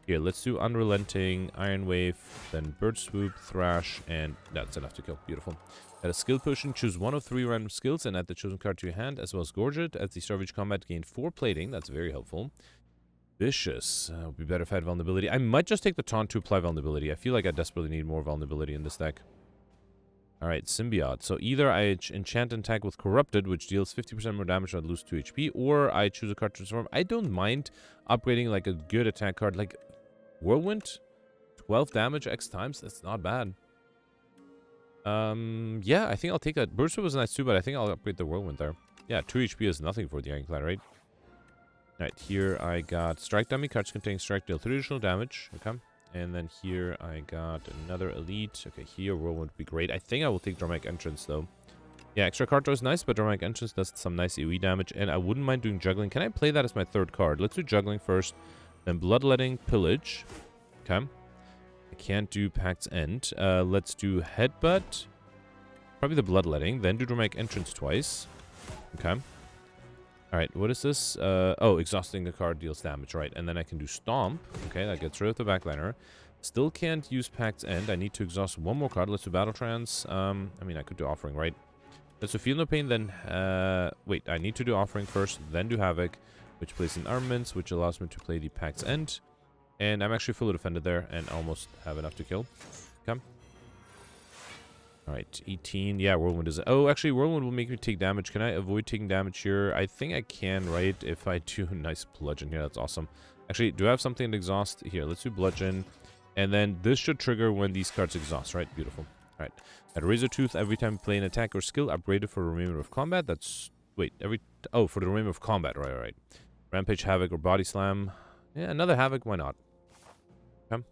Here, let's do Unrelenting, Iron Wave, then Bird Swoop, Thrash, and that's enough to kill. Beautiful. Add a skill potion, choose one of 3 random skills, and add the chosen card to your hand, as well as Gorge it. At the start of each combat, gain 4 plating. That's very helpful. Vicious. Would be better if I had vulnerability. I might just take the taunt to apply vulnerability. I feel like I desperately need more vulnerability in this deck. Alright, Symbiote. So either I enchant and attack with Corrupted, which deals 50% more damage and I lose 2 HP, or I choose a card to transform. I don't mind upgrading like a good attack card. Like Whirlwind, 12 damage X times. That's not bad. Yeah, I think I'll take that. Burst was nice too, but I think I'll upgrade the Whirlwind there. Yeah, 2 HP is nothing for the Ironclad, right? Alright, here I got Strike Dummy. Cards containing Strike deal 3 additional damage. Okay. And then here I got another Elite. Okay, here Whirlwind would be great. I think I will take Dramatic Entrance though. Yeah, extra card draw is nice, but Dramatic Entrance does some nice AoE damage. And I wouldn't mind doing Juggling. Can I play that as my 3rd card? Let's do Juggling first. Then Bloodletting, Pillage. Okay. I can't do Pact's End. Let's do Headbutt. Probably the Bloodletting. Then do Dramatic Entrance twice. Okay. Alright, what is this? Oh, exhausting the card deals damage, right. And then I can do Stomp. Okay, that gets rid of the backliner. Still can't use Pact's End. I need to exhaust one more card. Let's do Battle Trance. I mean, I could do Offering, right? Let's do Feel No Pain, then... wait, I need to do Offering first, then do Havoc, which plays in Armaments, which allows me to play the Pact's End. And I'm actually fully defended there, and almost have enough to kill. Okay. Alright, 18. Yeah, Whirlwind is... Oh, actually, Whirlwind will make me take damage. Can I avoid taking damage here? I think I can, right? If I do nice Bludgeon here, that's awesome. Actually, do I have something to exhaust? Here, let's do Bludgeon. And then this should trigger when these cards exhaust, right? Beautiful. Alright. At Razor Tooth, every time you play an attack or skill, upgrade it for the remainder of combat. That's... Wait, Oh, for the remainder of combat. Right. Rampage, Havoc, or Body Slam. Yeah, another Havoc. Why not? Okay.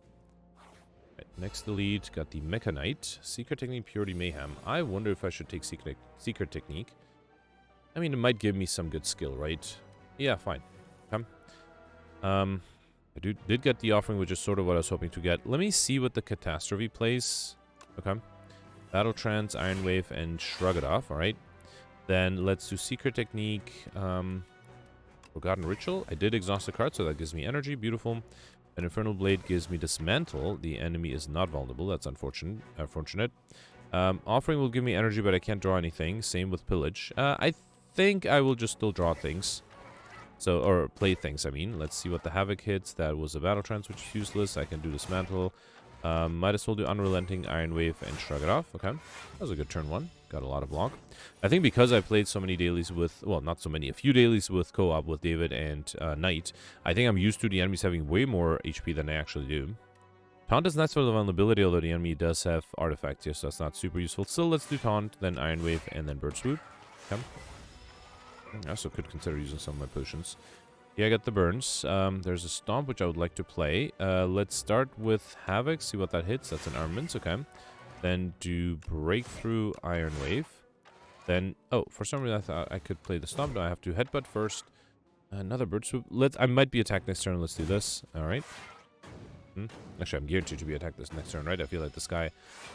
Right, next Elite, got the Mecha Knight. Secret Technique, Purity, Mayhem. I wonder if I should take Secret Technique. I mean, it might give me some good skill, right? Yeah, fine. Okay. I did get the Offering, which is sort of what I was hoping to get. Let me see what the Catastrophe plays. Okay. Battle Trance, Iron Wave, and Shrug It Off. Alright. Then let's do Secret Technique. Forgotten Ritual. I did exhaust the card, so that gives me energy. Beautiful. An Infernal Blade gives me Dismantle. The enemy is not vulnerable. That's unfortunate. Offering will give me energy, but I can't draw anything. Same with Pillage. I think I will just still draw things. Or play things, I mean. Let's see what the Havoc hits. That was a Battle Trance, which is useless. I can do Dismantle. Might as well do Unrelenting, Iron Wave, and Shrug It Off. Okay. That was a good turn 1. Got a lot of block. I think because I played so many dailies with... Well, not so many. A few dailies with co-op with David and Knight. I think I'm used to the enemies having way more HP than I actually do. Taunt is nice for the vulnerability, although the enemy does have artifacts here, so that's not super useful. Still, let's do Taunt, then Iron Wave, and then Bird Swoop. Okay. I also could consider using some of my potions. Yeah, I got the burns. There's a Stomp, which I would like to play. Let's start with Havoc, see what that hits. That's an Armaments, okay. Then do Breakthrough, Iron Wave. Then, oh, for some reason I thought I could play the Stomp. No, I have to Headbutt first. Another Bird Swoop. I might be attacked next turn. Let's do this. Alright. Actually, I'm guaranteed to be attacked this next turn, right? I feel like this guy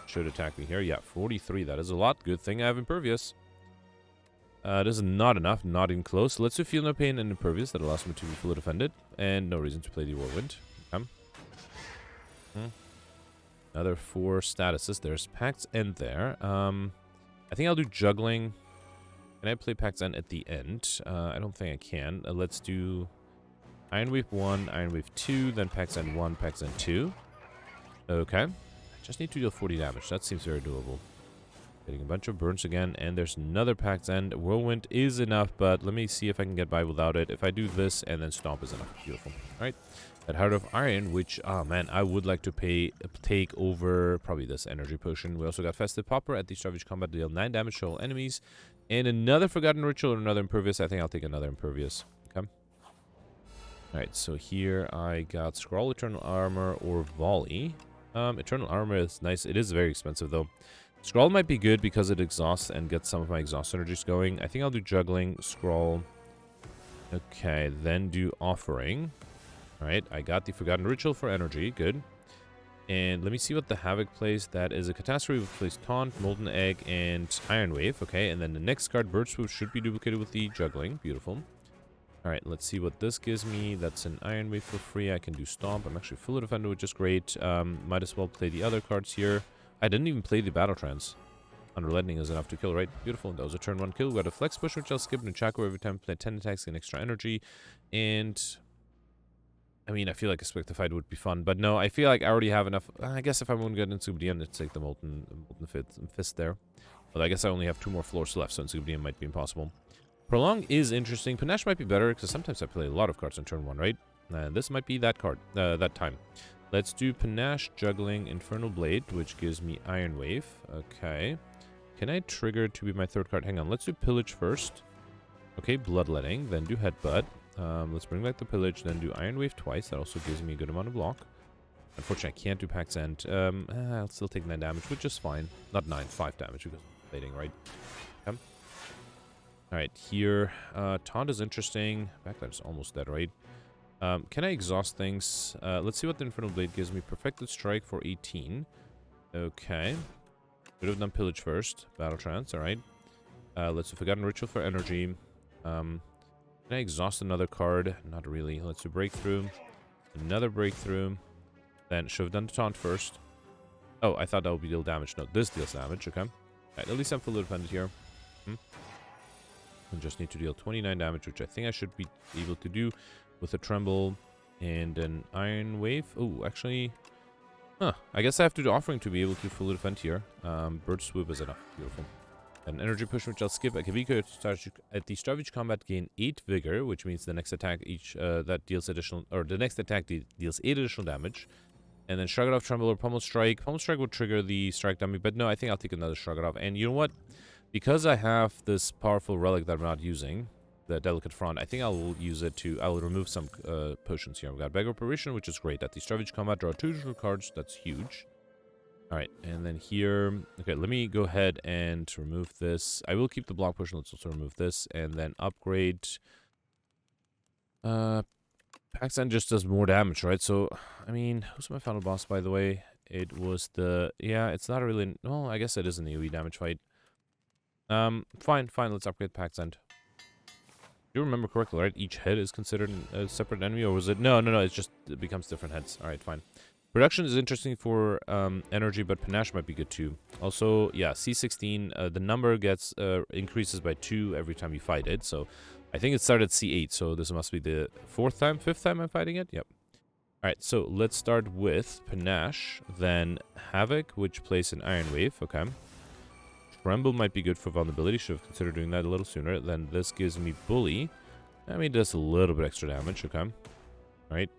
should attack me here. Yeah, 43. That is a lot. Good thing I have Impervious. This is not enough, not even close. Let's do Feel No Pain and Impervious. That allows me to be fully defended. And no reason to play the Whirlwind. Another 4 statuses. There's Pact's End there. I think I'll do Juggling. Can I play Pact's End at the end? I don't think I can. Let's do Iron Wave 1, Iron Wave 2, then Pact's End 1, Pact's End 2. Okay. I just need to deal 40 damage. That seems very doable. Getting a bunch of burns again, and there's another Pact's End. Whirlwind is enough, but let me see if I can get by without it. If I do this, and then Stomp is enough. Beautiful. Alright. That Heart of Iron, which, oh man, I would like to take over probably this Energy Potion. We also got Festive Popper at the start of each combat, deal 9 damage to all enemies. And another Forgotten Ritual or another Impervious. I think I'll take another Impervious. Okay. Alright, so here I got Scroll, Eternal Armor, or Volley. Eternal Armor is nice. It is very expensive, though. Scroll might be good because it exhausts and gets some of my exhaust synergies going. I think I'll do Juggling, Scroll. Okay, then do Offering. Alright, I got the Forgotten Ritual for energy. Good. And let me see what the Havoc plays. That is a Catastrophe which plays Taunt, Molten Egg, and Iron Wave. Okay, and then the next card, Bird Swoop, should be duplicated with the Juggling. Beautiful. Alright, let's see what this gives me. That's an Iron Wave for free. I can do Stomp. I'm actually full of Defender, which is great. Might as well play the other cards here. I didn't even play the Battle Trance. Under Lightning is enough to kill, right? Beautiful. That was a turn 1 kill. We got a Flex Push, which I'll skip. Nunchaku every time I play 10 attacks, get extra energy. And I mean, I feel like a Spectrified would be fun. But no, I feel like I already have enough. I guess if I want to get into Subdian, it's like the Molten Fist there. But I guess I only have 2 more floors left, so Subdian might be impossible. Prolong is interesting. Panache might be better, because sometimes I play a lot of cards on turn 1, right? And this might be that card, that time. Let's do Panache, Juggling, Infernal Blade, which gives me Iron Wave. Okay. Can I trigger to be my 3rd card? Hang on, let's do Pillage first. Okay, Bloodletting, then do Headbutt. Let's bring back the Pillage, then do Iron Wave twice. That also gives me a good amount of block. Unfortunately, I can't do Pax End. I'll still take 9 damage, which is fine. Not 9, 5 damage, because I'm blading, right? Okay. Alright, here, Taunt is interesting. Backline's almost dead, right? Can I exhaust things? Let's see what the Infernal Blade gives me. Perfected Strike for 18. Okay. Could have done Pillage first. Battle Trance, alright. Let's do Forgotten Ritual for energy. Can I exhaust another card? Not really. Let's do Breakthrough. Another Breakthrough. Then should have done the Taunt first. Oh, I thought that would be deal damage. No, this deals damage, okay. Alright, at least I'm fully defended here. I just need to deal 29 damage, which I think I should be able to do with a Tremble and an Iron Wave. Oh, actually... Huh. I guess I have to do Offering to be able to fully defend here. Bird Swoop is enough. Beautiful. An Energy Push, which I'll skip. Akavika at the start of each combat gain 8 Vigor, which means the next attack that deals additional... Or the next attack deals 8 additional damage. And then Shrug It Off, Tremble, or Pummel Strike. Pummel Strike will trigger the Strike Dummy, but no, I think I'll take another Shrug It Off. And you know what? Because I have this powerful relic that I'm not using, the Delicate Front, I think I'll use it to... I'll remove some potions here. We've got Beggar Apparition, which is great. At the start of each combat, draw 2 additional cards. That's huge. Alright, and then here... Okay, let me go ahead and remove this. I will keep the block potion. Let's also remove this. And then upgrade... Paxan just does more damage, right? So, I mean, who's my final boss, by the way? It was the... Yeah, it's not really... Well, I guess it is an AoE damage fight. Fine, let's upgrade Pax End. Do you remember correctly, right? Each head is considered a separate enemy, or was it? No, it's just, it becomes different heads. Alright, fine. Production is interesting for energy, but Panache might be good too. Also, yeah, C16, the number gets increases by 2 every time you fight it, so I think it started C8, so this must be the 5th time I'm fighting it? Yep. Alright, so let's start with Panache, then Havoc, which plays an Iron Wave, okay. Tremble might be good for vulnerability. Should have considered doing that a little sooner. Then this gives me Bully. I mean, it does a little bit extra damage. Okay. Alright.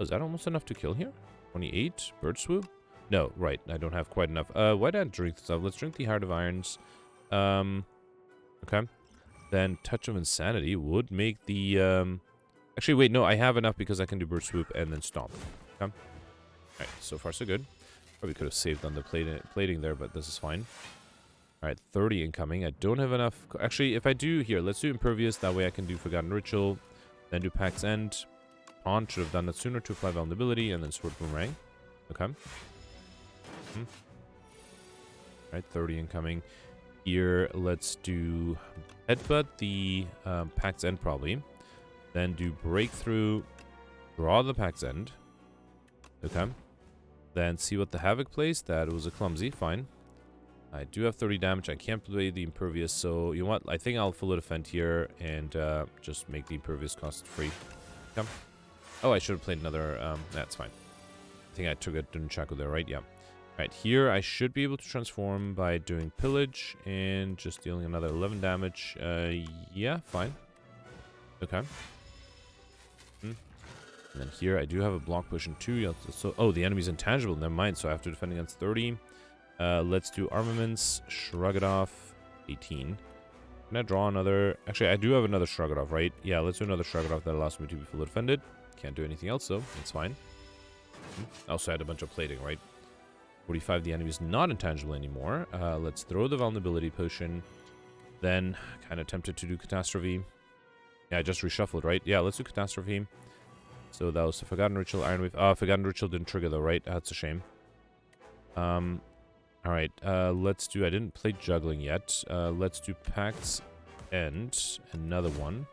Oh, is that almost enough to kill here? 28. Bird Swoop? No, right. I don't have quite enough. Why don't I drink stuff? Let's drink the Heart of Irons. Okay. Then Touch of Insanity would make the... Actually, wait. No, I have enough because I can do Bird Swoop and then Stomp. Okay. Alright. So far, so good. Probably could have saved on the plating there, but this is fine. Alright, 30 incoming. I don't have enough... Actually, if I do... Here, let's do Impervious. That way I can do Forgotten Ritual. Then do Pax End. Taunt. Should have done that sooner. 2-5 vulnerability. And then Sword Boomerang. Okay. Alright, 30 incoming. Here, let's do Headbutt. The Pax End, probably. Then do Breakthrough. Draw the Pax End. Okay. Then see what the Havoc plays. That was a clumsy. Fine. I do have 30 damage. I can't play the Impervious, so you know what? I think I'll fully defend here and just make the Impervious cost free. Okay. Oh, I should have played another... That's fine. I think I took it to Nunchaku there, right? Yeah. Alright, here I should be able to transform by doing Pillage and just dealing another 11 damage. Yeah, fine. Okay. And then here I do have a block push in 2. So, oh, the enemy's intangible. Never mind, so I have to defend against 30. Let's do Armaments, Shrug It Off, 18. Can I draw another? Actually, I do have another Shrug It Off, right? Yeah, let's do another Shrug It Off that allows me to be fully defended. Can't do anything else, though. That's fine. I also had a bunch of plating, right? 45, the enemy is not intangible anymore. Let's throw the Vulnerability Potion. Then, kind of tempted to do Catastrophe. Yeah, I just reshuffled, right? Yeah, let's do Catastrophe. So that was the Forgotten Ritual, Iron Wave. Forgotten Ritual didn't trigger, though, right? That's a shame. Alright, let's do... I didn't play Juggling yet. Let's do Pax End. Another one.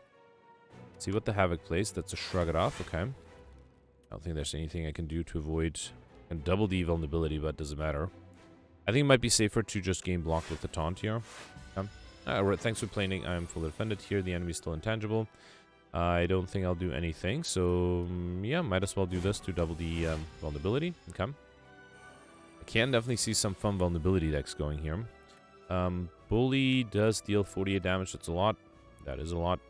Let's see what the Havoc plays. That's a shrug it off. Okay. I don't think there's anything I can do to avoid and double the vulnerability, but it doesn't matter. I think it might be safer to just game block with the taunt here. Right, thanks for playing. I'm fully defended here. The enemy's still intangible. I don't think I'll do anything. So, yeah, might as well do this to double the vulnerability. Okay. I can definitely see some fun vulnerability decks going here. Bully does deal 48 damage. That's a lot. That is a lot.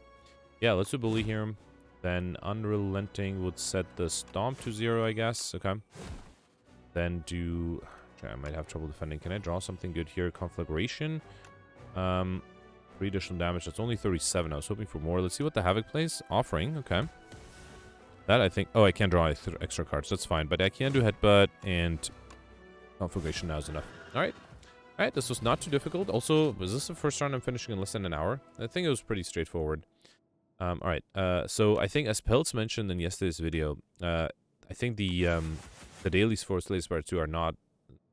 Yeah, let's do Bully here. Then Unrelenting would set the Stomp to 0, I guess. Okay. Then do... I might have trouble defending. Can I draw something good here? Conflagration. 3 additional damage. That's only 37. I was hoping for more. Let's see what the Havoc plays. Offering. Okay. That I think... Oh, I can draw extra cards. That's fine. But I can do Headbutt and... Conflagration now is enough. Alright. Alright, this was not too difficult. Also, was this the first round I'm finishing in less than an hour? I think it was pretty straightforward. Alright, so I think as Peltz mentioned in yesterday's video, I think the dailies for Slay the Spire 2 are not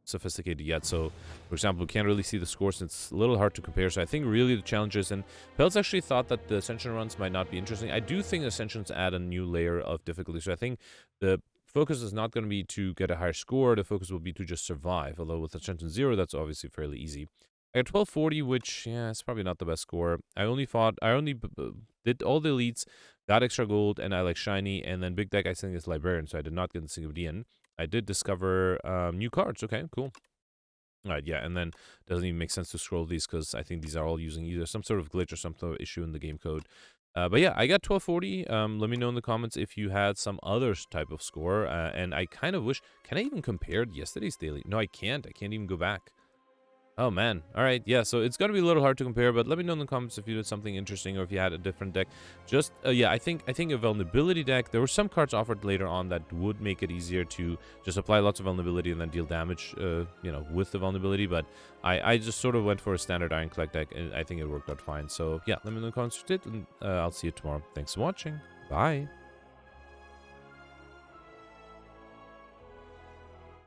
sophisticated yet. So, for example, we can't really see the scores. It's a little hard to compare. So I think really the challenge is, and Peltz actually thought that the Ascension runs might not be interesting. I do think Ascensions add a new layer of difficulty. So I think the focus is not going to be to get a higher score. The focus will be to just survive. Although with Ascension 0, that's obviously fairly easy. I got 1240, which, yeah, it's probably not the best score. I only did all the elites, got extra gold, and I like shiny, and then big deck I think is Librarian, so I did not get the single D in. I did discover new cards. Okay, cool. All right, yeah, and then doesn't even make sense to scroll these because I think these are all using either some sort of glitch or some sort of issue in the game code. But yeah, I got 1240. Let me know in the comments if you had some other type of score. And I kind of wish... Can I even compare yesterday's daily? No, I can't. I can't even go back. Oh, man. All right. Yeah, so it's going to be a little hard to compare, but let me know in the comments if you did something interesting or if you had a different deck. Just, yeah, I think a vulnerability deck, there were some cards offered later on that would make it easier to just apply lots of vulnerability and then deal damage, you know, with the vulnerability. But I just sort of went for a standard Ironclad deck, and I think it worked out fine. So, yeah, let me know in the comments if you did, and I'll see you tomorrow. Thanks for watching. Bye.